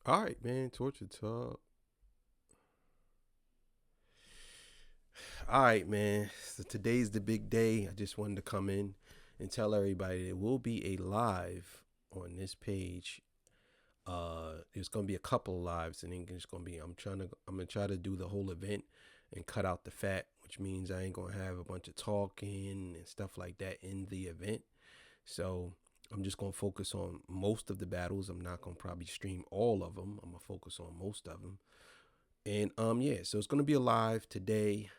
All right, man. Torture talk. All right, man. So today's the big day. I just wanted to come in and tell everybody there will be a live on this page. There's gonna be a couple of lives, and then it's gonna be. I'm gonna try to do the whole event and cut out the fat, which means I ain't gonna have a bunch of talking and stuff like that in the event. So I'm just gonna focus on most of the battles. I'm not gonna probably stream all of them. I'm gonna focus on most of them. And yeah, so it's gonna be a live today,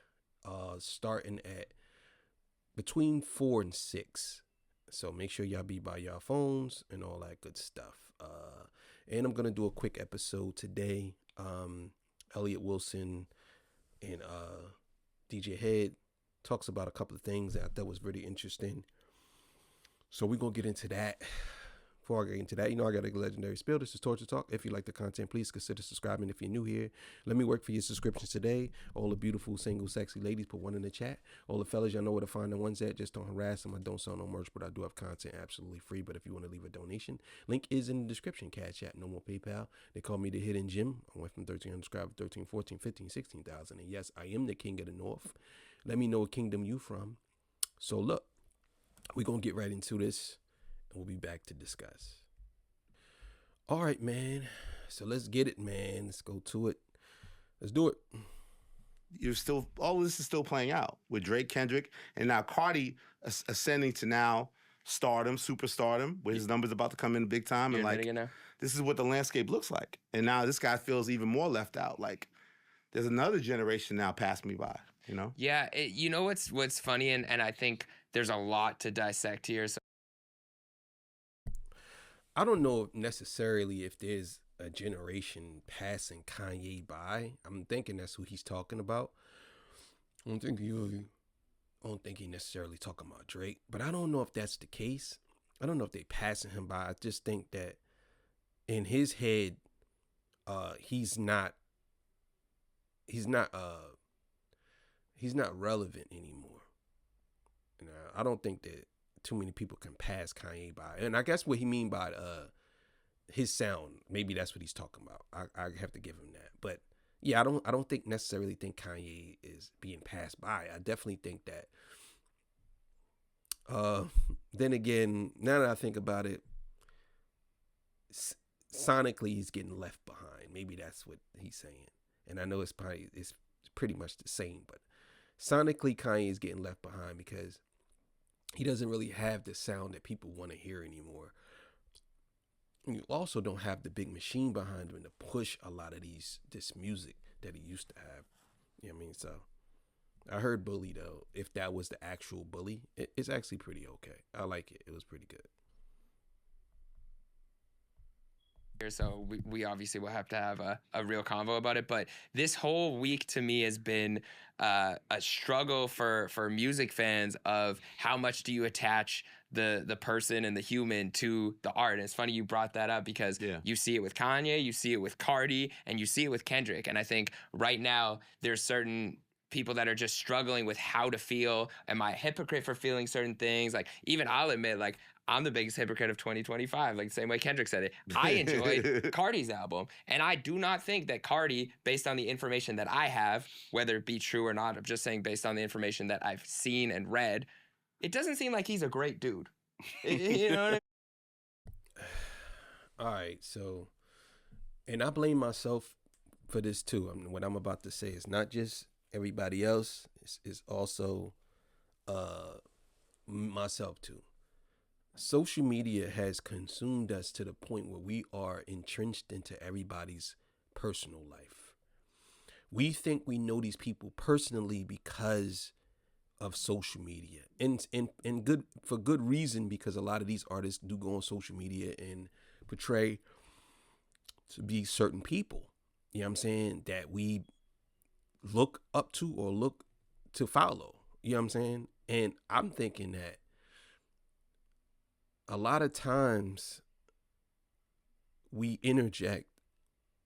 starting at between 4 and 6. So make sure y'all be by y'all phones and all that good stuff. And I'm gonna do a quick episode today. Elliot Wilson and DJ Hed talks about a couple of things that I thought was really interesting. So we're gonna get into that. Before I get into that, I got a legendary spiel. This is Torture Talk. If you like the content, please consider subscribing. If you're new here, let me work for your subscriptions today. All the beautiful, single, sexy ladies, put one in the chat. All the fellas, y'all know where to find the ones at. Just don't harass them. I don't sell no merch, but I do have content absolutely free. But if you want to leave a donation, link is in the description. Cash App, no more PayPal. They call me the Hidden Gem. I went from 1,300 subscribers, 13, 14, 15, 16,000. And yes, I am the king of the North. Let me know what kingdom you from. So look, we're going to get right into this, and we'll be back to discuss. All right, man. So let's get it, man. Let's go to it. Let's do it. You're still, all of this is still playing out with Drake, Kendrick, and now Cardi ascending to now stardom, superstardom, where his numbers about to come in big time. You're And like, this is what the landscape looks like. And now this guy feels even more left out. Like, there's another generation now passed me by, you know? Yeah, you know what's funny, and I think there's a lot to dissect here. So I don't know necessarily if there's a generation passing Kanye by. I'm thinking that's who he's talking about. I don't think he necessarily talking about Drake, but I don't know if that's the case. I don't know if they passing him by. I just think that in his head, he's not relevant anymore. I don't think that too many people can pass Kanye by. And I guess what he mean by his sound, maybe that's what he's talking about. I have to give him that. But yeah, I don't necessarily think Kanye is being passed by. I definitely think that then again, now that I think about it, sonically he's getting left behind. Maybe that's what he's saying. And I know it's pretty much the same, but sonically Kanye is getting left behind because he doesn't really have the sound that people want to hear anymore. And you also don't have the big machine behind him to push a lot of this music that he used to have. You know what I mean? So I heard Bully though. If that was the actual Bully, it's actually pretty okay. I like it. It was pretty good. so we obviously will have to have a real convo about it. But this whole week to me has been a struggle for music fans of how much do you attach the person and the human to the art. And it's funny you brought that up because you see it with Kanye, you see it with Cardi, and you see it with Kendrick. And I think right now there's certain people that are just struggling with how to feel. Am I a hypocrite for feeling certain things? Like, even I'll admit, like, I'm the biggest hypocrite of 2025, like the same way Kendrick said it. I enjoyed Cardi's album, and I do not think that Cardi, based on the information that I have, whether it be true or not, I'm just saying based on the information that I've seen and read, it doesn't seem like he's a great dude. You know what I mean? All right, so, and I blame myself for this too. I mean, what I'm about to say is not just everybody else, it's also myself too. Social media has consumed us to the point where we are entrenched into everybody's personal life. We think we know these people personally because of social media, and good for good reason, because a lot of these artists do go on social media and portray to be certain people. You know what I'm saying? That we look up to or look to follow. You know what I'm saying? And I'm thinking that a lot of times we interject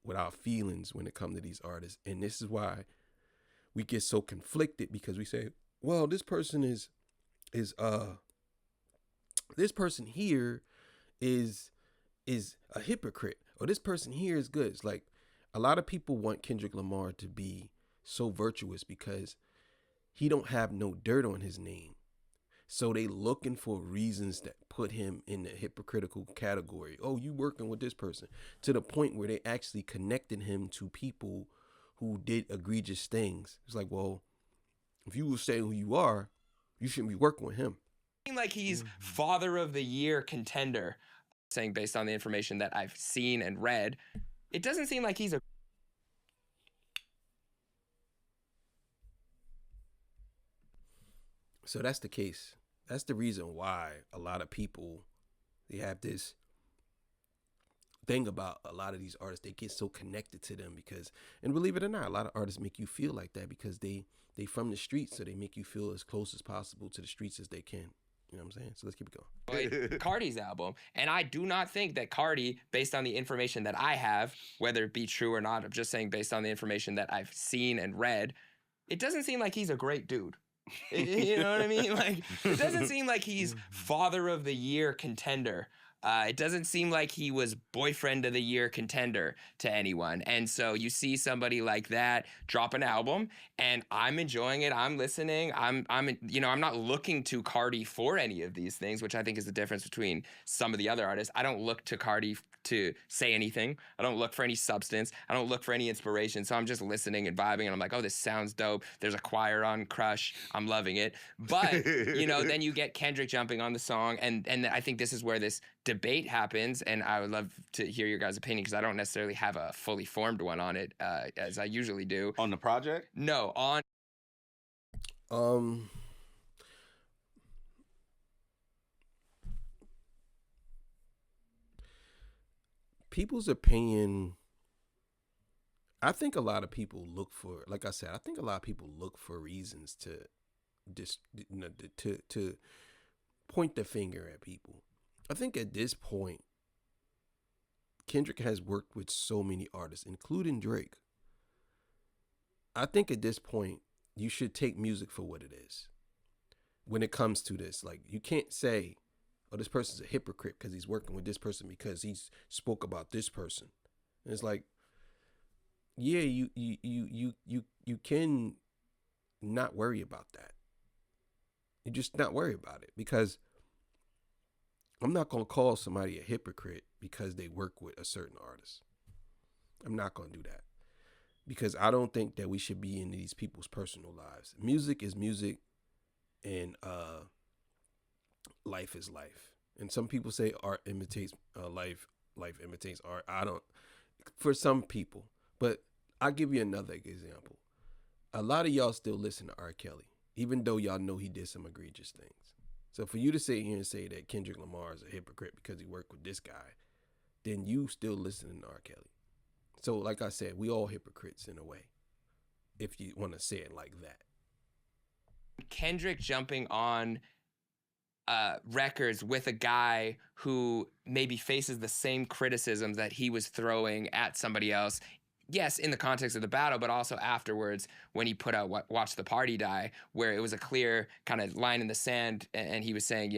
with our feelings when it comes to these artists. And this is why we get so conflicted, because we say, well, this person this person here is is a hypocrite, or this person here is good. It's like a lot of people want Kendrick Lamar to be so virtuous because he don't have no dirt on his name. So they looking for reasons that put him in the hypocritical category. Oh, you working with this person, to the point where they actually connected him to people who did egregious things. It's like, well, if you will say who you are, you shouldn't be working with him. Like he's father of the year contender, saying based on the information that I've seen and read, it doesn't seem like he's a. So that's the case. That's the reason why a lot of people, they have this thing about a lot of these artists. They get so connected to them because, and believe it or not, a lot of artists make you feel like that because they from the streets, so they make you feel as close as possible to the streets as they can. You know what I'm saying? So let's keep it going. Cardi's album, and I do not think that Cardi, based on the information that I have, whether it be true or not, I'm just saying based on the information that I've seen and read, it doesn't seem like he's a great dude. You know what I mean? Like, it doesn't seem like he's father of the year contender. It doesn't seem like he was boyfriend of the year contender to anyone. And so you see somebody like that drop an album, and I'm enjoying it. I'm listening. I'm not looking to Cardi for any of these things, which I think is the difference between some of the other artists. I don't look to Cardi to say anything. I don't look for any substance. I don't look for any inspiration. So I'm just listening and vibing, and I'm like, oh, this sounds dope. There's a choir on Crush. I'm loving it. But, then you get Kendrick jumping on the song, and I think this is where this debate happens, and I would love to hear your guys' opinion because I don't necessarily have a fully formed one on it, as I usually do. On the project? No, on... People's opinion, I think a lot of people look for, like I said, I think a lot of people look for reasons to just, to point the finger at people. I think at this point, Kendrick has worked with so many artists, including Drake. I think at this point, you should take music for what it is. When it comes to this, like, you can't say, oh, this person's a hypocrite because he's working with this person because he spoke about this person. And it's like, yeah, you can not worry about that. You just not worry about it, because I'm not going to call somebody a hypocrite because they work with a certain artist. I'm not going to do that, because I don't think that we should be in these people's personal lives. Music is music, and life is life. And some people say art imitates life, life imitates art. I don't, for some people. But I'll give you another example. A lot of y'all still listen to R. Kelly, even though y'all know he did some egregious things. So for you to sit here and say that Kendrick Lamar is a hypocrite because he worked with this guy, then you still listening to R. Kelly. So like I said, we all hypocrites in a way, if you want to say it like that. Kendrick jumping on records with a guy who maybe faces the same criticisms that he was throwing at somebody else. Yes, in the context of the battle, but also afterwards when he put out Watch the Party Die, where it was a clear kind of line in the sand, and he was saying,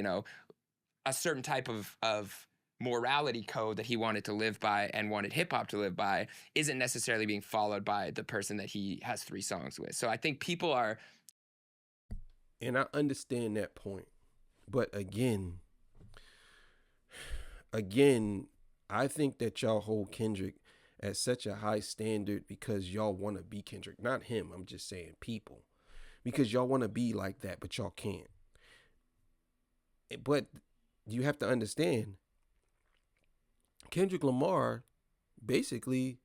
a certain type of morality code that he wanted to live by and wanted hip-hop to live by isn't necessarily being followed by the person that he has 3 songs with. So I think people are... And I understand that point. But again, I think that y'all hold Kendrick at such a high standard because y'all want to be Kendrick. Not him, I'm just saying people. Because y'all want to be like that, but y'all can't. But you have to understand, Kendrick Lamar basically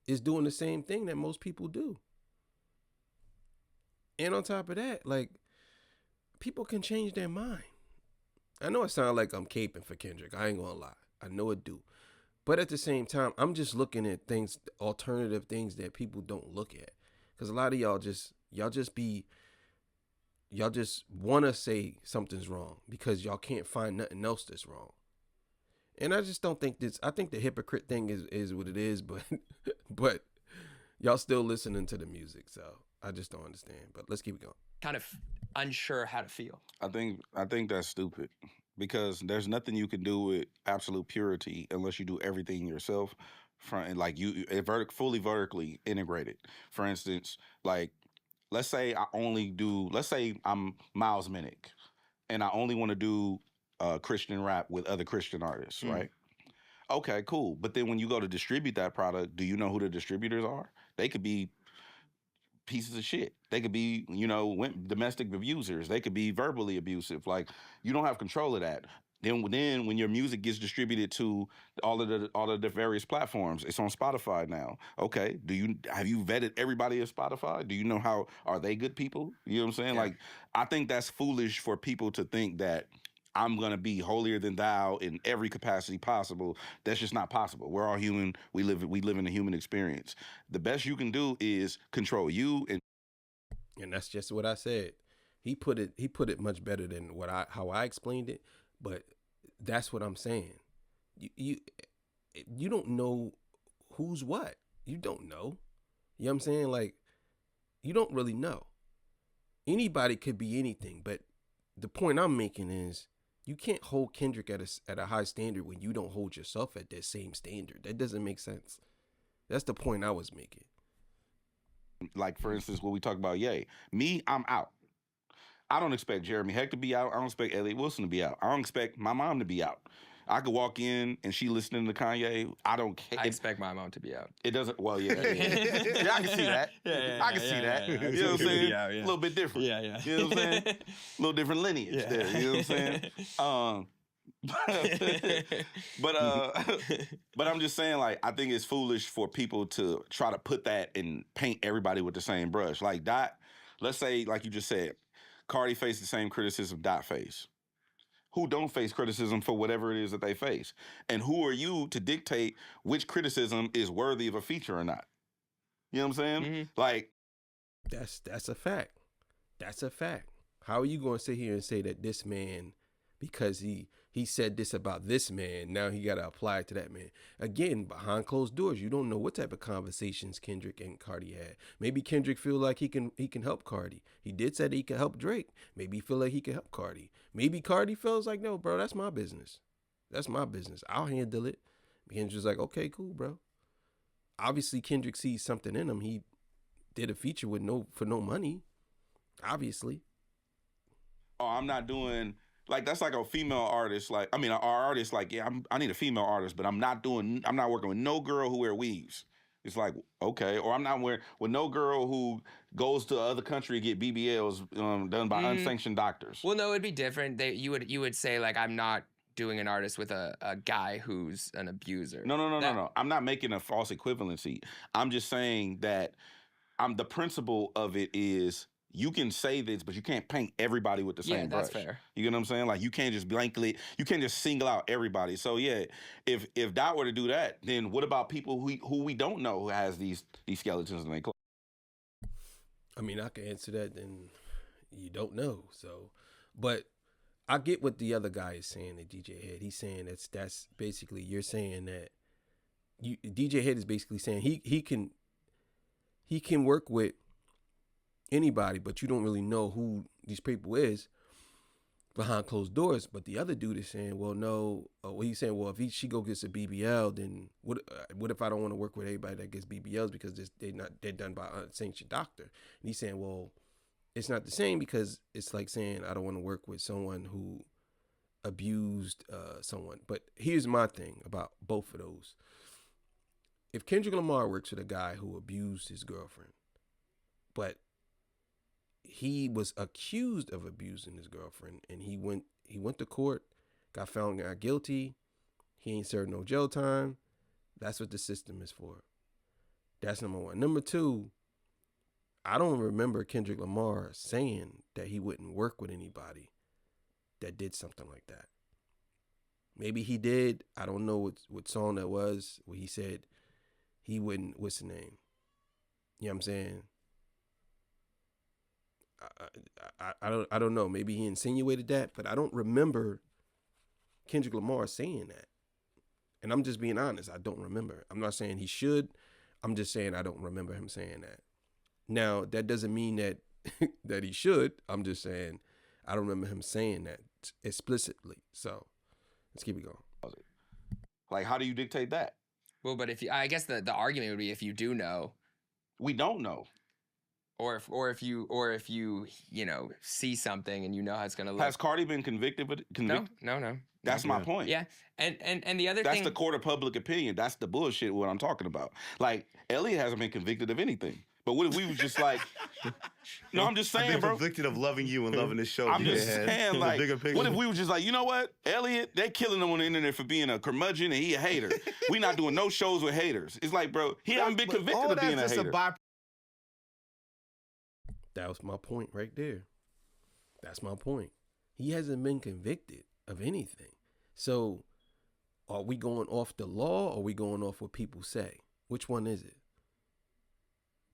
is doing the same thing that most people do. And on top of that, like, people can change their mind. I know it sounds like I'm caping for Kendrick. I ain't gonna lie. I know it do. But at the same time, I'm just looking at things, alternative things that people don't look at. Because a lot of y'all just want to say something's wrong because y'all can't find nothing else that's wrong. And I just don't think I think the hypocrite thing is what it is, but y'all still listening to the music. So I just don't understand. But let's keep it going. Kind of unsure how to feel. I think that's stupid because there's nothing you can do with absolute purity unless you do everything yourself. From like fully vertically integrated. For instance, like let's say let's say I'm Miles Minnick and I only want to do Christian rap with other Christian artists, right? Okay, cool. But then when you go to distribute that product, do you know who the distributors are? They could be pieces of shit. They could be, domestic abusers. They could be verbally abusive. Like you don't have control of that. Then when your music gets distributed to all of the various platforms, it's on Spotify now. Okay, have you vetted everybody at Spotify? Do you know how are they good people? You know what I'm saying? Yeah. Like I think that's foolish for people to think that I'm gonna be holier than thou in every capacity possible. That's just not possible. We're all human. We live in a human experience. The best you can do is control you And that's just what I said. He put it much better than how I explained it, but that's what I'm saying. You don't know who's what. You don't know. You know what I'm saying? Like you don't really know. Anybody could be anything, but the point I'm making is you can't hold Kendrick at a high standard when you don't hold yourself at that same standard. That doesn't make sense. That's the point I was making. like for instance, what we talk about, me, I'm out. I don't expect Jeremy Heck to be out. I don't expect Elliot Wilson to be out. I don't expect my mom to be out. I could walk in and she listening to Kanye. I don't care. I expect my mom to be out. It doesn't. Well, yeah, yeah. I can see that. I can see that. You know what I'm saying? A little bit different. Yeah. You know what I'm saying? A little different lineage there. You know what I'm saying? But I'm just saying, like, I think it's foolish for people to try to put that and paint everybody with the same brush. Like Dot, let's say, like you just said, Cardi faced the same criticism Dot faced. Who don't face criticism for whatever it is that they face? And who are you to dictate which criticism is worthy of a feature or not? You know what I'm saying? Mm-hmm. Like, that's a fact. That's a fact. How are you going to sit here and say that this man, because he said this about this man, now he got to apply it to that man? Again, behind closed doors, you don't know what type of conversations Kendrick and Cardi had. Maybe Kendrick feel like he can help Cardi. He did say that he can help Drake. Maybe he feel like he can help Cardi. Maybe Cardi feels like, no, bro, that's my business. That's my business. I'll handle it. Kendrick's like, okay, cool, bro. Obviously, Kendrick sees something in him. He did a feature for no money. Obviously. oh, I'm not doing. Like that's like a female artist. Like I mean, our artist. Like I need a female artist, but I'm not working with no girl who wear weaves. It's like okay, or I'm not with no girl who goes to other country to get BBLs done by unsanctioned doctors. Well, no, it'd be different. You would say like I'm not doing an artist with a guy who's an abuser. No. I'm not making a false equivalency. I'm just saying that the principle of it is. You can say this, but you can't paint everybody with the same brush. Yeah, that's fair. You get what I'm saying? Like you can't just you can't just single out everybody. So yeah, if Dot were to do that, then what about people who we don't know who has these skeletons in their clothes? I mean, I can answer that. Then you don't know. So, but I get what the other guy is saying. That DJ Head, he's saying that's basically you're saying that DJ Head is basically saying he can work with anybody, but you don't really know who these people is behind closed doors. But the other dude is saying, well, no. He's saying, well, if she go gets a BBL, then what if I don't want to work with anybody that gets BBLs because they're done by a sanctioned doctor? And he's saying, well, it's not the same because it's like saying I don't want to work with someone who abused someone. But here's my thing about both of those. If Kendrick Lamar works with a guy who abused his girlfriend, but he was accused of abusing his girlfriend, and he went to court, got found not guilty. He ain't served no jail time. That's what the system is for. That's number one. Number two, I don't remember Kendrick Lamar saying that he wouldn't work with anybody that did something like that. Maybe he did. I don't know what song that was where he said he wouldn't. What's the name? You know what I'm saying? I don't know. Maybe he insinuated that, but I don't remember Kendrick Lamar saying that. And I'm just being honest. I don't remember. I'm not saying he should. I'm just saying I don't remember him saying that. Now, that doesn't mean that that he should. I'm just saying I don't remember him saying that explicitly. So let's keep it going. Like, how do you dictate that? Well, but I guess the argument would be if you do know, We don't know. or if you see something and you know how it's gonna look. Has Cardi been convicted? No. That's my point. Yeah, and the other That's thing. the court of public opinion. That's the bullshit. What I'm talking about. Like Elliot hasn't been convicted of anything. But what if we was just like? No, I'm just I've saying, been bro. convicted of loving you and loving this show. I'm DJ just Head. saying, The like, bigger picture. what if we were just like, you know what, Elliot, they killing him on the internet for being a curmudgeon and he a hater. We not doing no shows with haters. It's like, bro, he haven't been convicted all of being a that's just hater. That was my point right there. That's my point. He hasn't been convicted of anything. So are we going off the law or are we going off what people say? Which one is it?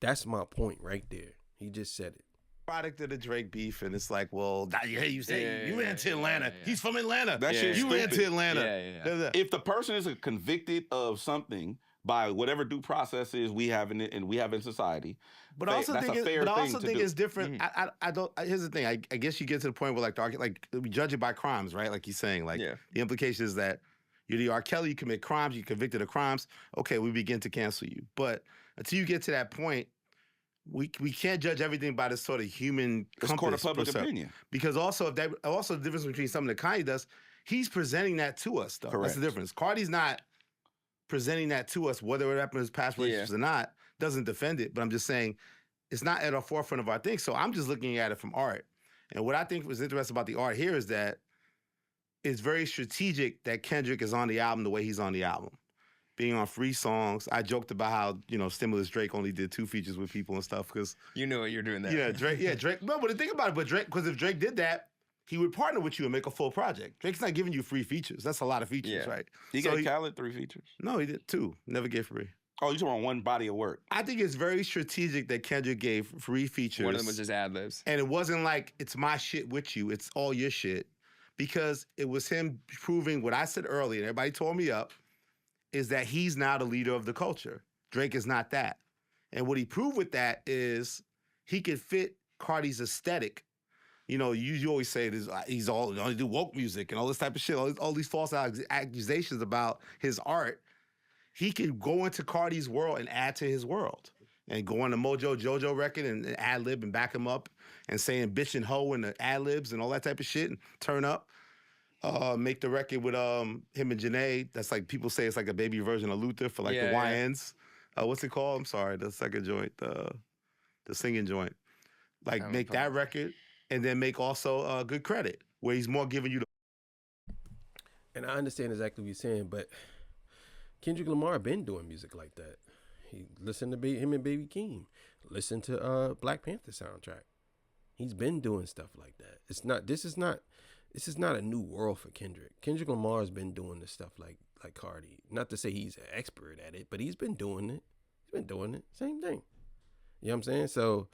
That's my point right there. He just said it. Product of the Drake beef, and it's like, well, you say you ran to Atlanta. yeah. He's from Atlanta. That shit's You ran stupid. to Atlanta. If the person is convicted of something by whatever due process is we have in it and we have in society, But I also that's think, a fair thing to do. it's different. I don't. Here's the thing. I guess you get to the point where we judge it by crimes, right? Like he's saying, like the implication is that you're the R. Kelly, you commit crimes, you're convicted of crimes. Okay, we begin to cancel you. But until you get to that point, we can't judge everything by this sort of human It's court of public opinion. Because also the difference between something that Kanye does, he's presenting that to us, though. Correct. That's the difference. Cardi's not presenting that to us, whether it happened in his past relationships or not, doesn't defend it. But I'm just saying it's not at our forefront of our thing. So I'm just looking at it from art. And what I think was interesting about the art here is that it's very strategic that Kendrick is on the album the way he's on the album. Being on free songs. I joked about how, Stimulus Drake only did 2 features with people and stuff because You knew what you're doing there. Drake. No, but the thing about it, because if Drake did that, he would partner with you and make a full project. Drake's not giving you free features. That's a lot of features, right? He gave Khaled 3 features. No, he did 2. Never gave free. Oh, you talking about one body of work? I think it's very strategic that Kendrick gave free features. One of them was just ad libs. And it wasn't like, it's my shit with you. It's all your shit. Because it was him proving what I said earlier, and everybody tore me up, is that he's now the leader of the culture. Drake is not that. And what he proved with that is he could fit Cardi's aesthetic. You always say this, he's only do woke music and all this type of shit, all these false accusations about his art. He could go into Cardi's world and add to his world. And go on the Mojo Jojo record and ad-lib and back him up and saying bitch and hoe and the ad-libs and all that type of shit and turn up. Make the record with him and Janae. That's like, people say it's like a baby version of Luther for like the YNs. What's it called? I'm sorry, the second joint, the singing joint. Like make that record and then make also Good Credit, where he's more giving you the... And I understand exactly what you're saying, but Kendrick Lamar been doing music like that. He listened to him and Baby Keem. Listen to Black Panther soundtrack. He's been doing stuff like that. This is not a new world for Kendrick. Kendrick Lamar has been doing this stuff like Cardi. Not to say he's an expert at it, but he's been doing it. Same thing. You know what I'm saying? So,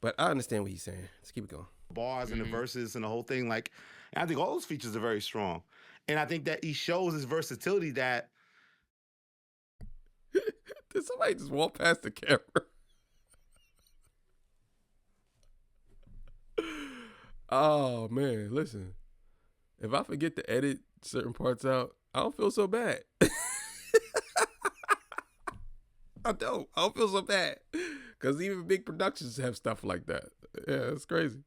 but I understand what he's saying. Let's keep it going. Bars and the verses and the whole thing. And I think all those features are very strong. And I think that he shows his versatility that... Did somebody just walk past the camera? Oh, man, listen. If I forget to edit certain parts out, I don't feel so bad. I don't feel so bad. Because even big productions have stuff like that. Yeah, it's crazy.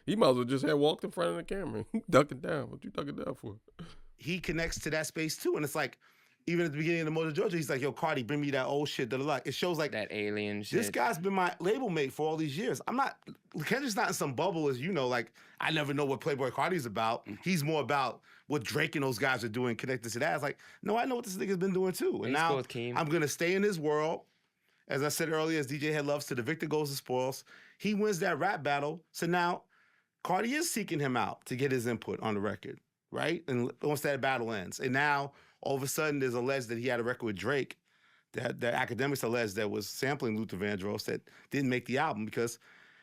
He might as well just have walked in front of the camera. Ducking down. What you ducking down for? He connects to that space too. And it's like, even at the beginning of the Mojo Jojo, he's like, yo, Cardi, bring me that old shit. It shows like that alien shit. This guy's been my label mate for all these years. Kendrick's not in some bubble, as you know, like, I never know what Playboy Cardi's about. He's more about what Drake and those guys are doing connected to that. It's like, no, I know what this nigga's been doing too. And now I'm going to stay in his world. As I said earlier, as DJ Head loves to, the victor goes to spoils. He wins that rap battle. So now Cardi is seeking him out to get his input on the record, right? And once that battle ends. And now all of a sudden there's alleged that he had a record with Drake that the academics alleged that was sampling Luther Vandross that didn't make the album because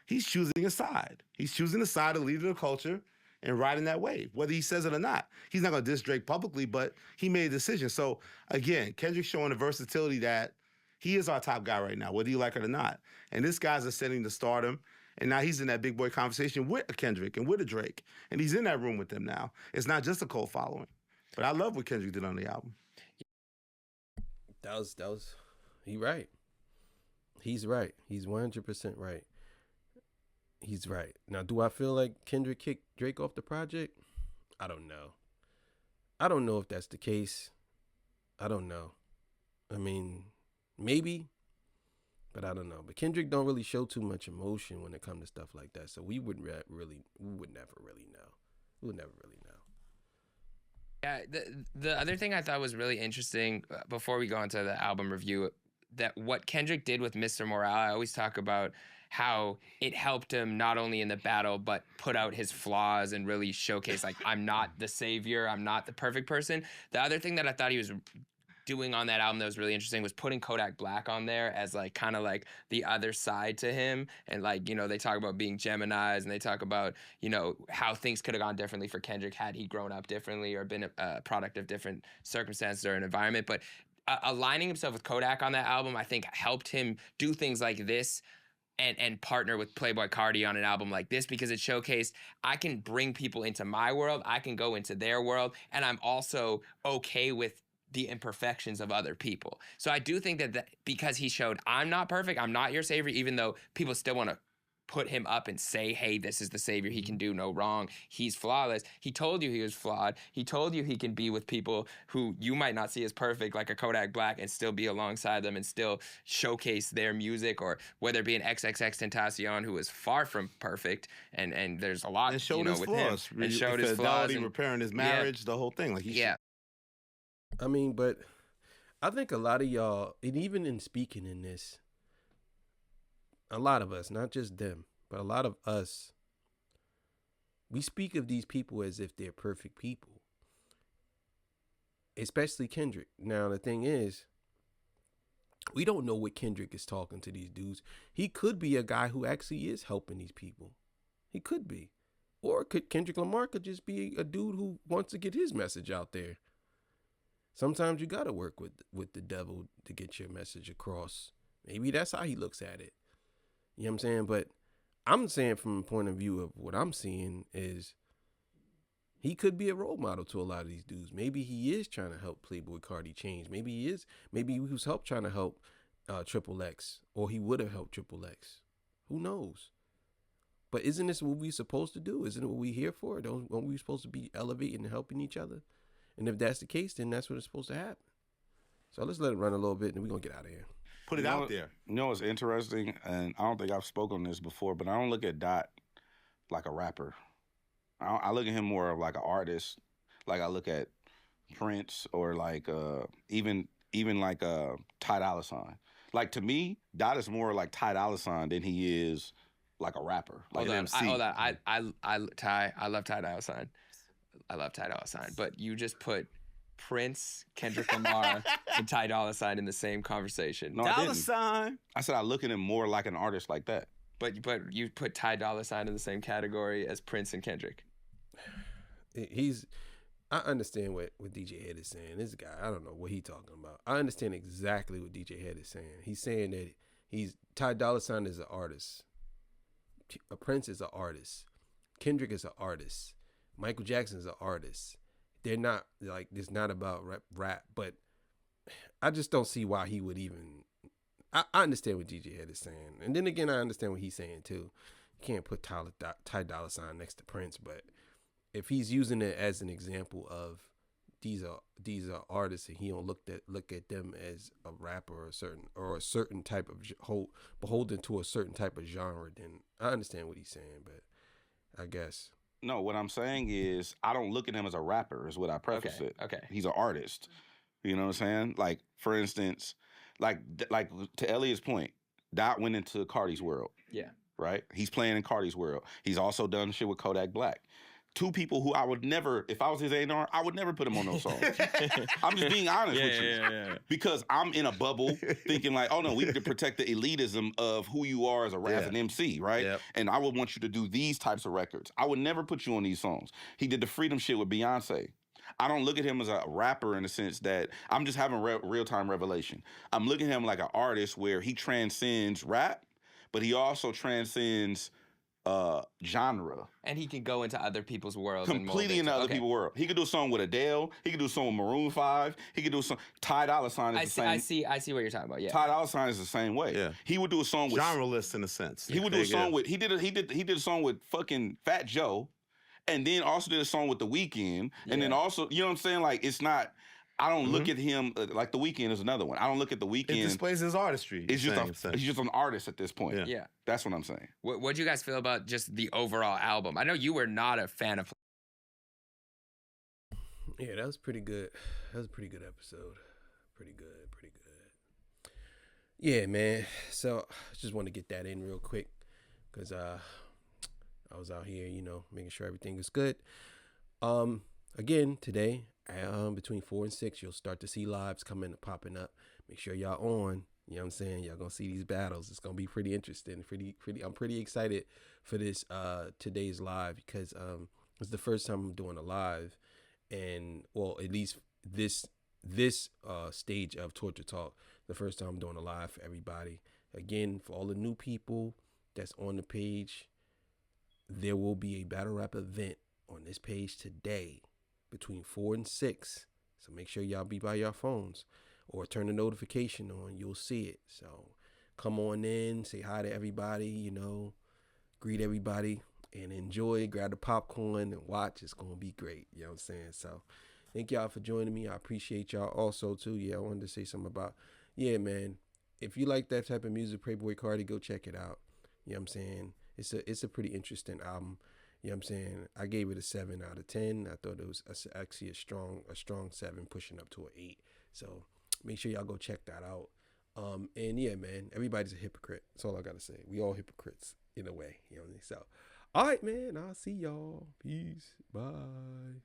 he's choosing a side. He's choosing the side of the leader of the culture and riding that wave, whether he says it or not. He's not going to diss Drake publicly, but he made a decision. So again, Kendrick's showing the versatility that he is our top guy right now, whether you like it or not. And this guy's ascending to stardom. And now he's in that big boy conversation with a Kendrick and with a Drake. And he's in that room with them now. It's not just a cult following. But I love what Kendrick did on the album. That was he right. He's right. He's 100% right. He's right. Now, do I feel like Kendrick kicked Drake off the project? I don't know. I don't know if that's the case. I don't know. I mean, maybe, but I don't know. But Kendrick don't really show too much emotion when it comes to stuff like that. So we would never really know. We would never really know. Yeah, the other thing I thought was really interesting before we go into the album review, that what Kendrick did with Mr. Morale, I always talk about how it helped him not only in the battle, but put out his flaws and really showcase, like, I'm not the savior, I'm not the perfect person. The other thing that I thought he was doing on that album that was really interesting was putting Kodak Black on there as like kind of like the other side to him. And like, you know, they talk about being Geminis and they talk about, you know, how things could have gone differently for Kendrick had he grown up differently or been a product of different circumstances or an environment. But aligning himself with Kodak on that album, I think helped him do things like this and partner with Playboi Carti on an album like this, because it showcased I can bring people into my world, I can go into their world, and I'm also okay with the imperfections of other people. So I do think that because he showed I'm not perfect, I'm not your savior, even though people still want to put him up and say, hey, this is the savior, he can do no wrong, he's flawless. He told you he was flawed. He told you he can be with people who you might not see as perfect, like a Kodak Black, and still be alongside them and still showcase their music, or whether it be an XXXTentacion who is far from perfect, and there's a lot, and showed you know, his with flaws. him. And showed his flaws. And repairing his marriage, the whole thing. Like I mean, but I think a lot of y'all, and even in speaking in this, a lot of us, not just them, but a lot of us, we speak of these people as if they're perfect people, especially Kendrick. Now, the thing is, we don't know what Kendrick is talking to these dudes. He could be a guy who actually is helping these people. He could be. Or Kendrick Lamar could just be a dude who wants to get his message out there. Sometimes you got to work with the devil to get your message across. Maybe that's how he looks at it. You know what I'm saying? But I'm saying from a point of view of what I'm seeing is he could be a role model to a lot of these dudes. Maybe he is trying to help Playboi Carti change. Maybe he is. Maybe he was trying to help Triple X, or he would have helped Triple X. Who knows? But isn't this what we're supposed to do? Isn't it what we're here for? Aren't we supposed to be elevating and helping each other? And if that's the case, then that's what it's supposed to happen. So let's let it run a little bit, and we're going to get out of here. Put it out there. You know what's interesting, and I don't think I've spoken on this before, but I don't look at Dot like a rapper. I look at him more of like an artist. Like I look at Prince, or like even like Ty Dolla $ign. Like to me, Dot is more like Ty Dolla $ign than he is like a rapper. Like an MC. Hold on. I love Ty Dolla $ign. I love Ty Dolla $ign, but you just put Prince, Kendrick Lamar, and Ty Dolla $ign in the same conversation. No, Dollar sign. I said I look at him more like an artist like that. But you put Ty Dolla $ign in the same category as Prince and Kendrick. I understand what DJ Hed is saying. This guy, I don't know what he's talking about. I understand exactly what DJ Hed is saying. He's saying that Ty Dolla $ign is an artist. Prince is an artist. Kendrick is an artist. Michael Jackson is an artist. They're not like, it's not about rap, but I just don't see why he would even. I understand what DJ Hed is saying, and then again, I understand what he's saying too. You can't put Ty Dolla $ign next to Prince, but if he's using it as an example of these are artists, and he don't look at them as a rapper or a certain type of beholden to a certain type of genre, then I understand what he's saying, but I guess. No, what I'm saying is I don't look at him as a rapper, is what I preface it. Okay. He's an artist. You know what I'm saying? Like, for instance, like to Elliot's point, Dot went into Cardi's world. Yeah. Right? He's playing in Cardi's world. He's also done shit with Kodak Black. Two people who I would never, if I was his A&R, I would never put him on those songs. I'm just being honest with you. Yeah. Because I'm in a bubble thinking like, oh no, we need to protect the elitism of who you are as an MC, right? Yep. And I would want you to do these types of records. I would never put you on these songs. He did the Freedom shit with Beyonce. I don't look at him as a rapper in the sense that I'm just having real-time revelation. I'm looking at him like an artist where he transcends rap, but he also transcends genre. And he can go into other people's worlds. Completely into other people's world. He could do a song with Adele. He could do a song with Maroon 5. He could do some. Ty Dolla $ign is the same. I see what you're talking about. Yeah. Ty Dolla $ign is the same way. Yeah. He would do a song with genreless in a sense. He would do a song with. He did a song with fucking Fat Joe, and then also did a song with The Weeknd, and then also, you know what I'm saying? Like, it's not. I don't look at him like The Weeknd is another one. I don't look at The Weeknd. It displays his artistry. He's just an artist at this point. Yeah. That's what I'm saying. What do you guys feel about just the overall album? I know you were not a fan of. Yeah, that was pretty good. That was a pretty good episode. Pretty good. Yeah, man. So I just want to get that in real quick because I was out here, making sure everything was good. Again, today, between 4 and 6, you'll start to see lives popping up. Make sure y'all on. You know what I'm saying? Y'all gonna see these battles. It's gonna be pretty interesting. I'm pretty excited for this today's live because it's the first time I'm doing a live, and well, at least this stage of Torture Talk, the first time I'm doing a live for everybody. Again, for all the new people that's on the page, there will be a battle rap event on this page today between 4 and 6. So make sure y'all be by your phones or turn the notification on. You'll see it. So come on in, say hi to everybody, greet everybody and enjoy. Grab the popcorn and watch. It's going to be great. You know what I'm saying? So thank y'all for joining me. I appreciate y'all also too. Yeah, I wanted to say something about, man, if you like that type of music, Playboy Cardi, go check it out. You know what I'm saying? It's a pretty interesting album. You know what I'm saying? I gave it a 7 out of 10. I thought it was actually a strong 7, pushing up to an 8. So make sure y'all go check that out. And yeah, man, everybody's a hypocrite. That's all I gotta say. We all hypocrites in a way. You know what I mean? So, all right, man. I'll see y'all. Peace. Bye.